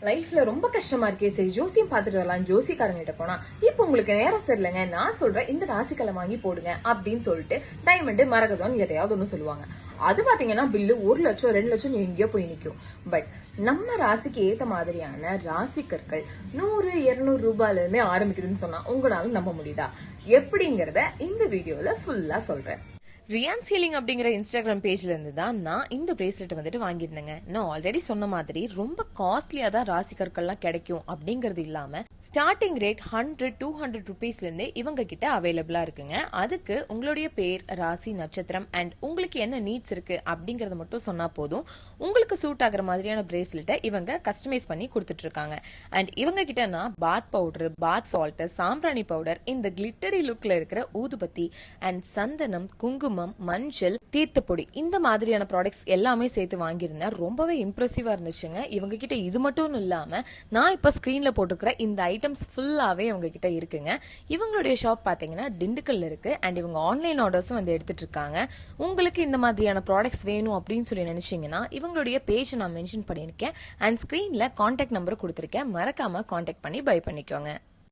லைஃப்ல ரொம்ப கஷ்டமா இருக்கே, சரி ஜோசியம் பாத்துட்டு வரலாம் ஜோசிக்காரங்கிட்ட போனா, இப்ப உங்களுக்கு நேரம் சரியில்லைங்க, நான் சொல்றேன் இந்த ராசிக்கலை வாங்கி போடுங்க அப்படின்னு சொல்லிட்டு டைமண்ட் மரகதம் எதையாவது ஒண்ணு சொல்லுவாங்க. அது பாத்தீங்கன்னா பில்லு 1 லட்சம் 2 லட்சம் எங்கேயோ போய் நிக்கும். பட் நம்ம ராசிக்கு ஏத்த மாதிரியான ராசிக்கற்கள் 100-200 ரூபாயில இருந்தே ஆரம்பிக்குதுன்னு சொன்னா உங்களால நம்ப முடியுதா? எப்படிங்கறத இந்த வீடியோல ஃபுல்லா சொல்றேன். ரியான்ஸ் ஹீலிங் அப்படிங்கிற இன்ஸ்டாகிராம் பேஜ்ல இருந்து தான் நான் இந்த பிரேஸ்லெட் வந்துட்டு வாங்கியிருந்தேங்க. நான் ஆல்ரெடி சொன்ன மாதிரி ரொம்ப காஸ்ட்லியா தான் ராசி கற்கள்லாம் கிடைக்கும் அப்படிங்கறது இல்லாம ஸ்டார்டிங் ரேட் 100-200 ருபீஸ்ல இருந்தே இவங்க கிட்ட அவைலபிளா இருக்குங்க. அதுக்கு உங்களுடைய பேர், ராசி, நட்சத்திரம் அண்ட் உங்களுக்கு என்ன நீட்ஸ் இருக்கு அப்படிங்கறத மட்டும் சொன்னா போதும். உங்களுக்கு சூட் ஆகிற மாதிரியான பிரேஸ்லெட்டை இவங்க கஸ்டமைஸ் பண்ணி கொடுத்துட்டு இருக்காங்க. அண்ட் இவங்க கிட்ட நான் பாத் பவுடர், பாத் சால்ட், சாம்பிராணி பவுடர், இந்த கிளிட்டரி லுக்ல இருக்கிற ஊதுபத்தி அண்ட் சந்தனம், குங்குமம், மஞ்சள், தீர்த்தப்பொடி இந்த மாதிரியான ப்ராடக்ட்ஸ் எல்லாமே சேர்த்து வாங்கியிருந்தேன். ரொம்பவே இம்ப்ரெசிவா இருந்துச்சுங்க. இவங்க கிட்ட இது மட்டும் இல்லாம நான் இப்ப ஸ்கிரீன்ல போட்டுக்கிற இந்த ஐட்டம்ஸ் ஃபுல்லாவே இவங்க கிட்ட இருக்குங்க. இவங்களுடைய ஷாப் பாத்தீங்கன்னா திண்டுக்கல்ல இருக்கு அண்ட் இவங்க ஆன்லைன் ஆர்டர்ஸும் வந்து எடுத்துட்டு இருக்காங்க. உங்களுக்கு இந்த மாதிரியான ப்ராடக்ட்ஸ் வேணும் அப்படின்னு சொல்லி நினைச்சீங்கன்னா இவங்களுடைய பேஜ் நான் மென்ஷன் பண்ணியிருக்கேன் அண்ட் ஸ்கிரீன்ல கான்டாக்ட் நம்பர் கொடுத்திருக்கேன். மறக்காம கான்டாக்ட் பண்ணி பை பண்ணிக்கோங்க.